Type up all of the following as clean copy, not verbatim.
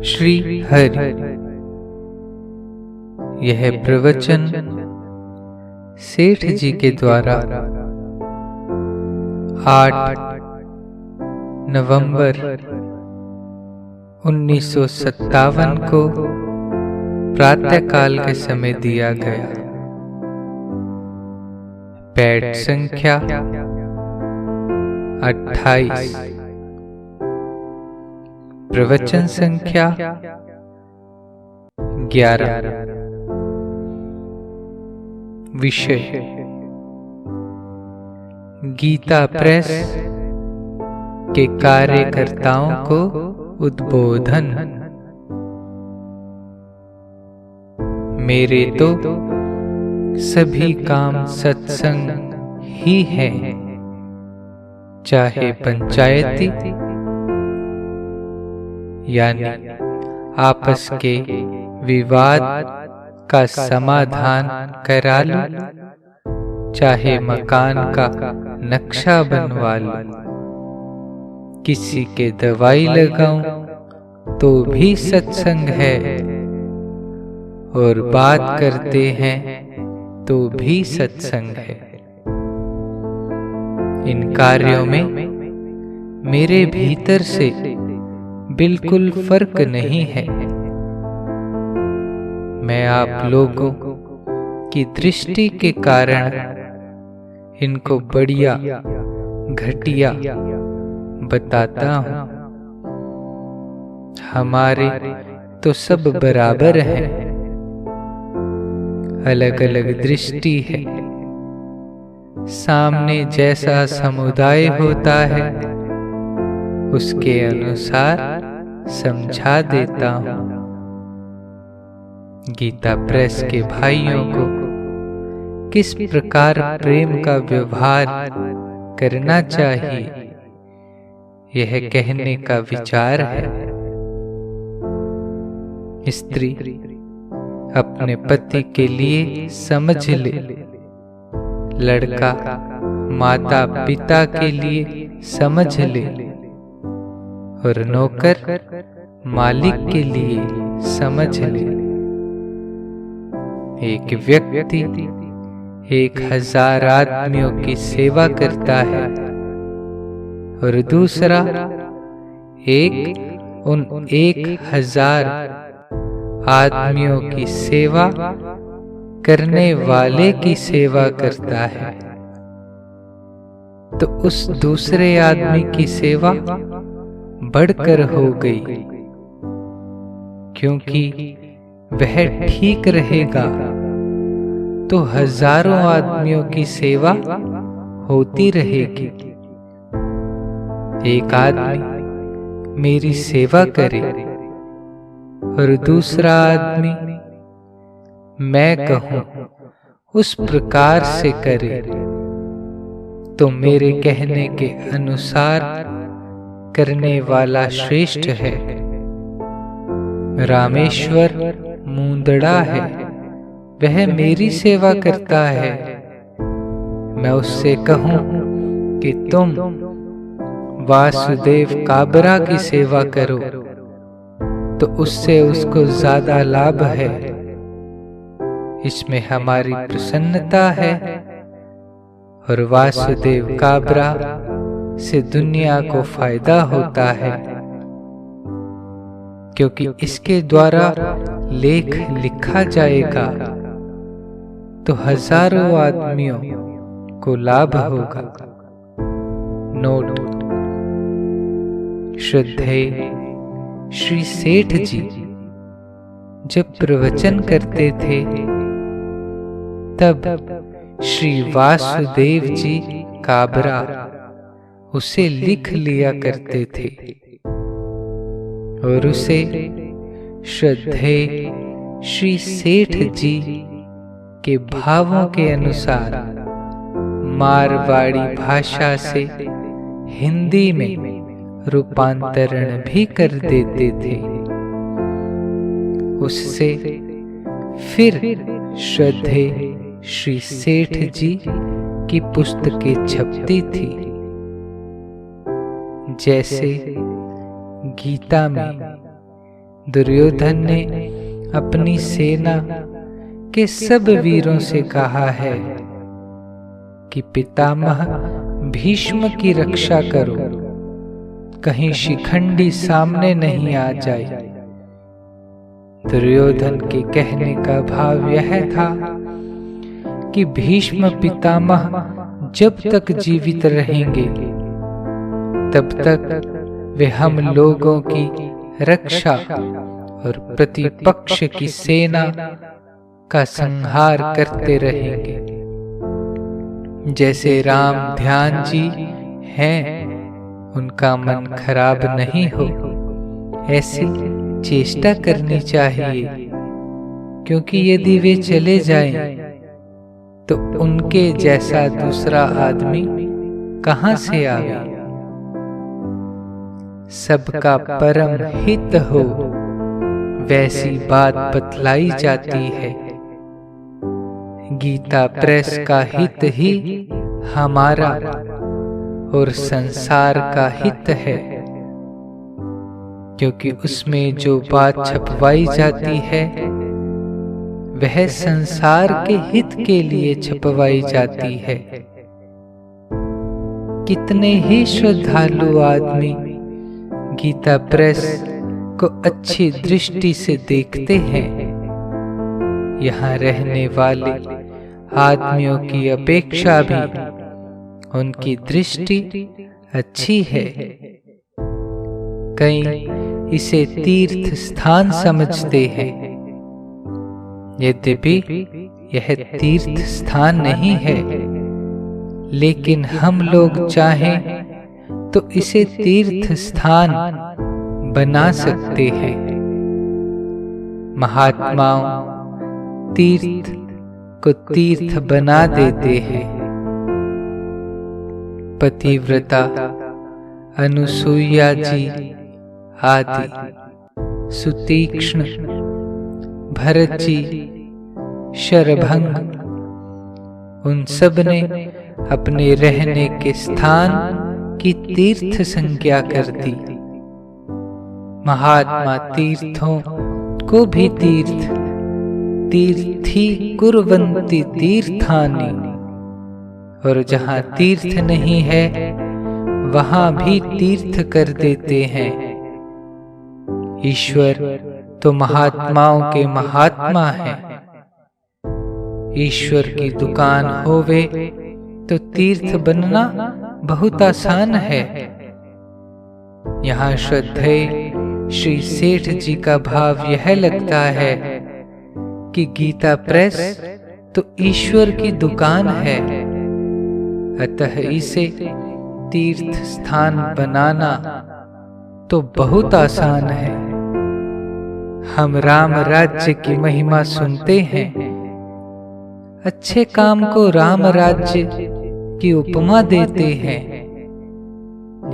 श्री हरि। यह प्रवचन सेठ जी के द्वारा 8 नवंबर 1957 को प्रातःकाल के समय दिया गया। पैड संख्या 28, प्रवचन संख्या 11। विषय गीता प्रेस के कार्यकर्ताओं को उद्बोधन। मेरे तो सभी काम सत्संग ही हैं, चाहे पंचायती यानी आपस के विवाद का समाधान करा लो, चाहे मकान का नक्शा बनवा लो, किसी के दवाई लगाऊं तो भी सत्संग है, और बात करते हैं तो भी सत्संग है। इन कार्यों में मेरे भीतर से बिल्कुल फर्क नहीं है। मैं आप लोगों की दृष्टि के कारण इनको बढ़िया घटिया बताता हूँ। हमारे तो सब बराबर हैं, अलग अलग दृष्टि है। सामने जैसा समुदाय होता है उसके अनुसार समझा देता हूँ। गीता प्रेस के भाइयों को किस प्रकार प्रेम का व्यवहार करना चाहिए, यह कहने का विचार है। स्त्री अपने पति के लिए समझ ले, लड़का माता पिता के लिए समझ ले, और नौकर मालिक के लिए समझ ले। एक व्यक्ति 1000 आदमियों की सेवा करता है और दूसरा उन 1000 आदमियों की सेवा करने वाले की सेवा करता है, तो उस दूसरे आदमी की सेवा बढ़कर हो गई, क्योंकि वह ठीक रहेगा तो हजारों आदमियों की सेवा होती रहेगी। एक आदमी मेरी सेवा करे और दूसरा आदमी मैं कहूं उस प्रकार से करे, तो मेरे कहने के अनुसार करने वाला श्रेष्ठ है। रामेश्वर मुंदड़ा है, वह मेरी सेवा करता है। मैं उससे कहूं कि तुम वासुदेव काबरा की सेवा करो, तो उससे उसको ज्यादा लाभ है। इसमें हमारी प्रसन्नता है, और वासुदेव काबरा से दुनिया को फायदा होता है, क्योंकि इसके द्वारा लेख लिखा जाएगा तो हजारों आदमियों को लाभ होगा। नोट: श्रद्धेय श्री सेठ जी जब प्रवचन करते थे तब श्री वासुदेव जी काबरा उसे लिख लिया करते थे, और उसे श्रद्धेय श्री सेठ जी के भावों के अनुसार मारवाड़ी भाषा से हिंदी में रूपांतरण भी कर देते थे। उससे फिर श्रद्धेय श्री सेठ जी की पुस्तकें छपती थी, जैसे गीता में दुर्योधन ने अपनी सेना के सब वीरों से कहा है कि पितामह भीष्म की रक्षा करो, कहीं शिखंडी सामने नहीं आ जाए। दुर्योधन के कहने का भाव यह था कि भीष्म पितामह जब तक जीवित रहेंगे तब तक वे हम लोगों की रक्षा और प्रतिपक्ष की सेना का संहार करते रहेंगे। जैसे राम ध्यान जी हैं, उनका मन खराब नहीं हो, ऐसी चेष्टा करनी चाहिए, क्योंकि यदि वे चले जाएं तो उनके जैसा दूसरा आदमी कहां से आवे। सबका परम हित हो, वैसी बात बतलाई जाती है। गीता प्रेस का हित ही हमारा और संसार का हित है, क्योंकि उसमें जो बात छपवाई जाती है वह संसार के हित के लिए छपवाई जाती है। कितने ही श्रद्धालु आदमी गीता प्रेस को अच्छी दृष्टि से देखते हैं। यहाँ रहने वाले आदमियों की अपेक्षा भी उनकी दृष्टि अच्छी है। कई इसे तीर्थ स्थान समझते हैं, यद्यपि यह तीर्थ स्थान नहीं है, लेकिन हम लोग चाहें तो इसे तीर्थ स्थान बना सकते हैं। महात्माओं तीर्थ को तीर्थ बना देते हैं। पतिव्रता अनुसुईया जी आदि, सुतीक्ष्ण, भरत जी, शरभंग, उन सब ने अपने रहने के स्थान की तीर्थ संज्ञा कर दी। महात्मा तीर्थों को भी तीर्थी कुर्वन्ति तीर्थानि, और जहाँ तीर्थ नहीं है वहाँ भी तीर्थ कर देते हैं। ईश्वर तो महात्माओं के महात्मा हैं। ईश्वर की दुकान होवे तो तीर्थ बनना बहुत आसान है। यहाँ श्रद्धेय श्री सेठ जी का भाव यह लगता है कि गीता प्रेस तो ईश्वर की दुकान है, अतः इसे तीर्थ स्थान बनाना तो बहुत आसान है। हम राम राज्य की महिमा सुनते हैं, अच्छे काम को राम राज्य की उपमा देते हैं।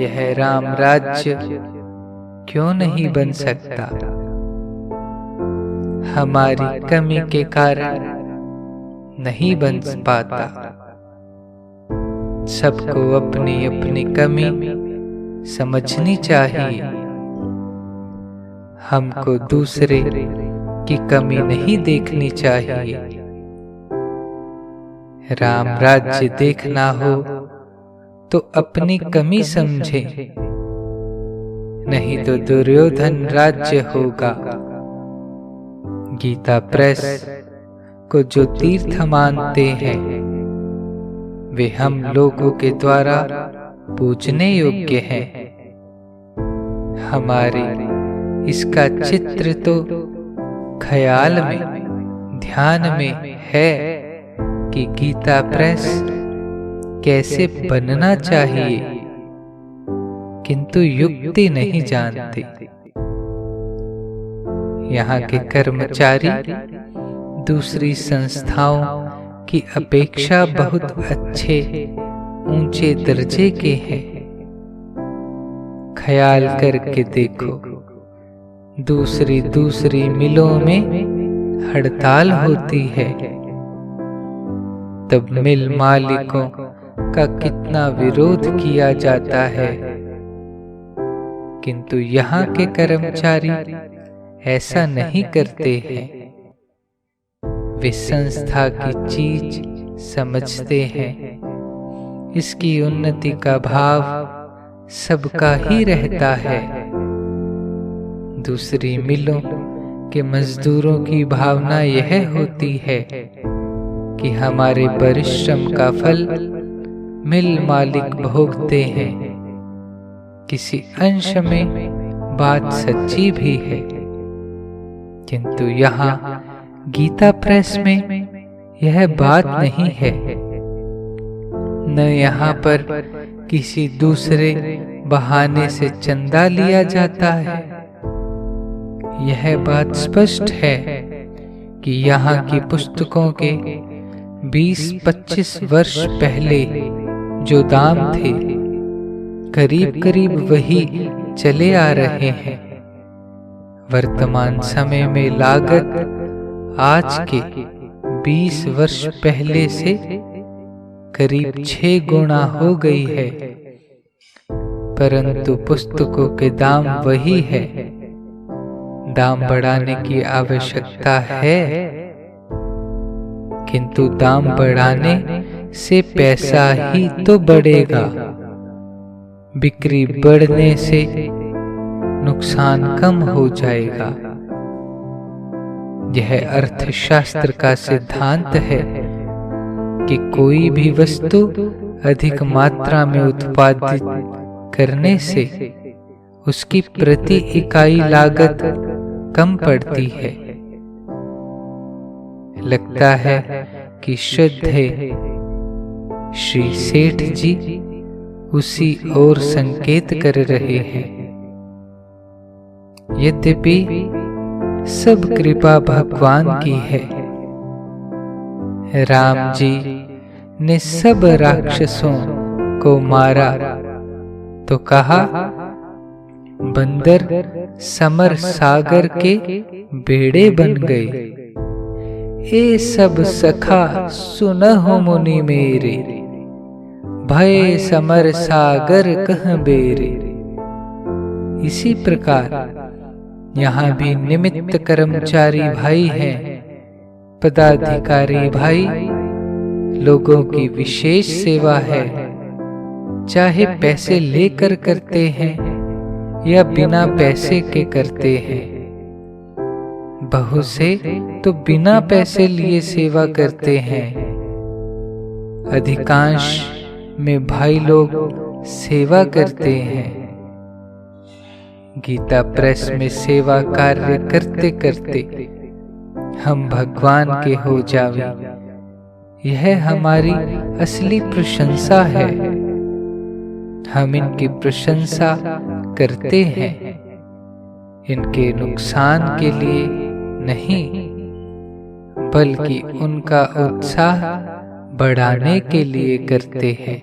यह राम राज्य क्यों नहीं बन सकता? हमारी कमी के कारण नहीं बन पाता। सबको अपनी अपनी कमी समझनी चाहिए। हमको दूसरे की कमी नहीं देखनी चाहिए। राम राज्य देखना हो तो अपनी कमी समझे, नहीं तो दुर्योधन राज्य होगा। गीता प्रेस को जो तीर्थ मानते हैं वे हम लोगों के द्वारा पूजने योग्य हैं। हमारे इसका चित्र तो ख्याल में, ध्यान में है कि गीता प्रेस कैसे बनना चाहिए, किंतु युक्ति नहीं जानते। यहाँ के कर्मचारी दूसरी संस्थाओं की अपेक्षा बहुत अच्छे ऊंचे दर्जे के हैं। ख्याल करके देखो, दूसरी मिलों में हड़ताल होती है, तब मिल मालिकों का कितना विरोध किया जाता है, किंतु यहाँ के कर्मचारी ऐसा नहीं करते हैं। वे संस्था की चीज समझते हैं, इसकी उन्नति का भाव सबका ही रहता है। दूसरी मिलों के मजदूरों की भावना यह होती है कि हमारे परिश्रम का फल मिल मालिक भोगते हैं। किसी अंश में बात सच्ची भी है, किंतु यहाँ गीता प्रेस में यह बात नहीं है। न यहाँ पर किसी दूसरे बहाने से चंदा लिया जाता है। यह बात स्पष्ट है कि यहाँ की पुस्तकों के 20-25 वर्ष पहले जो दाम थे, करीब करीब वही चले आ रहे हैं। वर्तमान समय में लागत आज के 20 वर्ष पहले से करीब 6 गुना हो गई है, परंतु पुस्तकों के दाम वही है। दाम बढ़ाने की आवश्यकता है, किंतु दाम बढ़ाने से पैसा ही तो बढ़ेगा। बिक्री बढ़ने से नुकसान कम हो जाएगा। यह अर्थशास्त्र का सिद्धांत है कि कोई भी वस्तु अधिक मात्रा में उत्पादित करने से उसकी प्रति इकाई लागत कम पड़ती है। लगता है कि श्रद्धेय श्री सेठ जी उसी ओर संकेत कर रहे हैं। यद्यपि सब कृपा भगवान की है। राम जी ने सब राक्षसों को मारा तो कहा, बंदर समर सागर के बेड़े बन गए। ए सब सखा सुनहो मुनि मेरे, भय समर सागर कह बेरे। इसी प्रकार यहाँ भी निमित्त कर्मचारी भाई हैं, पदाधिकारी भाई लोगों की विशेष सेवा है। चाहे पैसे लेकर करते हैं या बिना पैसे के करते हैं। बहुत से तो बिना पैसे लिए सेवा करते हैं। अधिकांश में भाई लोग सेवा करते हैं। गीता प्रेस में सेवा कार्य करते करते हम भगवान के हो जावे, यह हमारी असली प्रशंसा है। हम इनकी प्रशंसा करते हैं, इनके नुकसान के लिए नहीं, बल्कि उनका उत्साह बढ़ाने के लिए करते हैं।